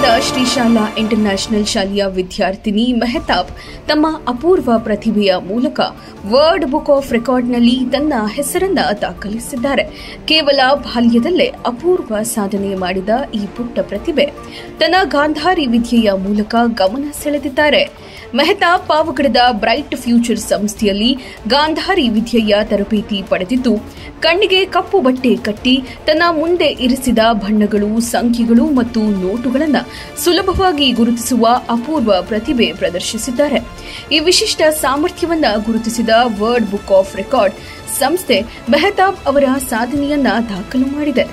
ನಗರದ ಶ್ರೀಶಾಲಾ ಇಂಟರ್ನ್ಯಾಷನಲ್ ಶಾಲೆಯ ವಿದ್ಯಾರ್ಥಿನಿ ಮೆಹತಾಬ್ ತಮ್ಮ ಅಪೂರ್ವ ಪ್ರತಿಭೆಯ ಮೂಲಕ ವರ್ಲ್ಡ್ ಬುಕ್ ಆಫ್ ರೆಕಾರ್ಡ್ನಲ್ಲಿ ತನ್ನ ಹೆಸರನ್ನ ದಾಖಲಿಸಿದ್ದಾರೆ. ಕೇವಲ ಬಾಲ್ಯದಲ್ಲೇ ಅಪೂರ್ವ ಸಾಧನೆ ಮಾಡಿದ ಈ ಪುಟ್ಟ ಪ್ರತಿಭೆ ತನ್ನ ಗಾಂಧಾರಿ ವಿದ್ಯೆಯ ಮೂಲಕ ಗಮನ ಸೆಳೆದಿದ್ದಾರೆ. ಮೆಹತಾಬ್ ಪಾವಗಡದ ಬ್ರೈಟ್ ಫ್ಯೂಚರ್ ಸಂಸ್ಥೆಯಲ್ಲಿ ಗಾಂಧಾರಿ ವಿದ್ಯೆಯ ತರಬೇತಿ ಪಡೆದಿದ್ದು, ಕಣ್ಣಿಗೆ ಕಪ್ಪು ಬಟ್ಟೆ ಕಟ್ಟಿ ತನ್ನ ಮುಂದೆ ಇರಿಸಿದ ಬಣ್ಣಗಳು, ಸಂಖ್ಯೆಗಳು ಮತ್ತು ನೋಟುಗಳನ್ನು ಸುಲಭವಾಗಿ ಗುರುತಿಸುವ ಅಪೂರ್ವ ಪ್ರತಿಭೆ ಪ್ರದರ್ಶಿಸಿದ್ದಾರೆ. ಈ ವಿಶಿಷ್ಟ ಸಾಮರ್ಥ್ಯವನ್ನು ಗುರುತಿಸಿದ ವರ್ಲ್ಡ್ ಬುಕ್ ಆಫ್ ರೆಕಾರ್ಡ್ ಸಂಸ್ಥೆ ಮೆಹತಾಬ್ ಅವರ ಸಾಧನೆಯನ್ನ ದಾಖಲು ಮಾಡಿದೆ.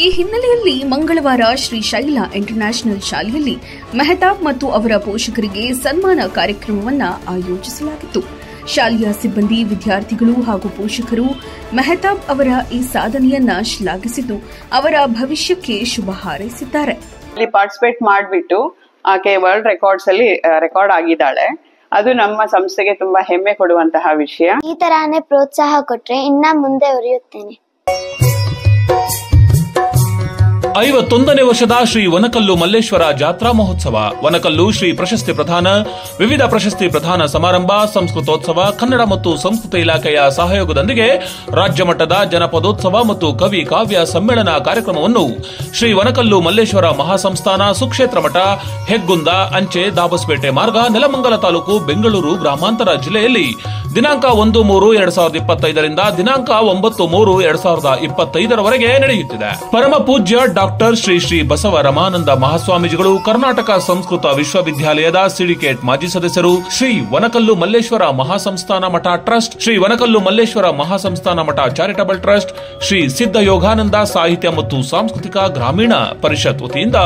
ಈ ಹಿನ್ನೆಲೆಯಲ್ಲಿ ಮಂಗಳವಾರ ಶ್ರೀಶೈಲ ಇಂಟರ್ನ್ಯಾಷನಲ್ ಶಾಲೆಯಲ್ಲಿ ಮೆಹತಾಬ್ ಮತ್ತು ಅವರ ಪೋಷಕರಿಗೆ ಸನ್ಮಾನ ಕಾರ್ಯಕ್ರಮವನ್ನು ಆಯೋಜಿಸಲಾಗಿತ್ತು. ಶಾಲೆಯ ಸಿಬ್ಬಂದಿ, ವಿದ್ಯಾರ್ಥಿಗಳು ಹಾಗೂ ಪೋಷಕರು ಮೆಹತಾಬ್ ಅವರ ಈ ಸಾಧನೆಯನ್ನ ಶ್ಲಾಘಿಸಿದ್ದು, ಅವರ ಭವಿಷ್ಯಕ್ಕೆ ಶುಭ ಹಾರೈಸಿದ್ದಾರೆ. ಪಾರ್ಟಿಸಿಪೇಟ್ ಮಾಡಿಬಿಟ್ಟು ಆಕೆ ವರ್ಲ್ಡ್ ರೆಕಾರ್ಡ್ಸ್ ಅಲ್ಲಿ ರೆಕಾರ್ಡ್ ಆಗಿದ್ದಾಳೆ. ಅದು ನಮ್ಮ ಸಂಸ್ಥೆಗೆ ತುಂಬಾ ಹೆಮ್ಮೆ ಕೊಡುವಂತಹ ವಿಷಯ. ಈ ತರಾನೇ ಪ್ರೋತ್ಸಾಹ ಕೊಟ್ರೆ ಇನ್ನ ಮುಂದೆ ಉರಿಯುತ್ತೇನೆ. 51ನೇ ವರ್ಷದ ಶ್ರೀ ವನಕಲ್ಲು ಮಲ್ಲೇಶ್ವರ ಜಾತ್ರಾ ಮಹೋತ್ಸವ, ವನಕಲ್ಲು ಶ್ರೀ ಪ್ರಶಸ್ತಿ ಪ್ರದಾನ, ವಿವಿಧ ಪ್ರಶಸ್ತಿ ಪ್ರದಾನ ಸಮಾರಂಭ, ಸಂಸ್ಕೃತೋತ್ಸವ, ಕನ್ನಡ ಮತ್ತು ಸಂಸ್ಕೃತಿ ಇಲಾಖೆಯ ಸಹಯೋಗದೊಂದಿಗೆ ರಾಜ್ಯ ಮಟ್ಟದ ಜನಪದೋತ್ಸವ ಮತ್ತು ಕವಿ ಕಾವ್ಯ ಸಮ್ಮೇಳನ ಕಾರ್ಯಕ್ರಮವನ್ನು ಶ್ರೀ ವನಕಲ್ಲು ಮಲ್ಲೇಶ್ವರ ಮಹಾಸಂಸ್ಥಾನ, ಸುಕ್ಷೇತ್ರ ಮಠ, ಹೆಗ್ಗುಂದ, ಅಂಚೆ, ದಾಬಸ್ಪೇಟೆ ಮಾರ್ಗ, ನೆಲಮಂಗಲ ತಾಲೂಕು, ಬೆಂಗಳೂರು ಗ್ರಾಮಾಂತರ ಜಿಲ್ಲೆಯಲ್ಲಿ ದಿನಾಂಕ 1-3-2025ರಿಂದ ದಿನಾಂಕ 9-3-2025ರವರೆಗೆ ನಡೆಯುತ್ತಿದೆ. ಪರಮ ಪೂಜ್ಯ ಡಾಕ್ಟರ್ ಶ್ರೀ ಶ್ರೀ ಬಸವ ರಮಾನಂದ ಮಹಾಸ್ವಾಮೀಜಿಗಳು, ಕರ್ನಾಟಕ ಸಂಸ್ಕೃತ ವಿಶ್ವವಿದ್ಯಾಲಯದ ಸಿಂಡಿಕೇಟ್ ಮಾಜಿ ಸದಸ್ಯರು, ಶ್ರೀ ವನಕಲ್ಲು ಮಲ್ಲೇಶ್ವರ ಮಹಾಸಂಸ್ಥಾನ ಮಠ ಟ್ರಸ್ಟ್, ಶ್ರೀ ವನಕಲ್ಲು ಮಲ್ಲೇಶ್ವರ ಮಹಾಸಂಸ್ಥಾನ ಮಠ ಚಾರಿಟಬಲ್ ಟ್ರಸ್ಟ್, ಶ್ರೀ ಸಿದ್ಧ ಯೋಗಾನಂದ ಸಾಹಿತ್ಯ ಮತ್ತು ಸಾಂಸ್ಕೃತಿಕ ಗ್ರಾಮೀಣ ಪರಿಷತ್ ವತಿಯಿಂದ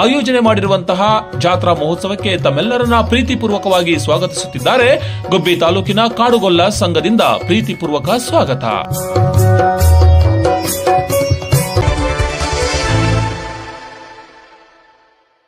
ಆಯೋಜನೆ ಮಾಡಿರುವಂತಹ ಜಾತ್ರಾ ಮಹೋತ್ಸವಕ್ಕೆ ತಮ್ಮೆಲ್ಲರನ್ನ ಪ್ರೀತಿಪೂರ್ವಕವಾಗಿ ಸ್ವಾಗತಿಸುತ್ತಿದ್ದಾರೆ. ಗುಬ್ಬಿ ತಾಲೂಕಿನ ಕಾಡುಗೊಲ್ಲ ಸಂಘದಿಂದ ಪ್ರೀತಿಪೂರ್ವಕ ಸ್ವಾಗತ.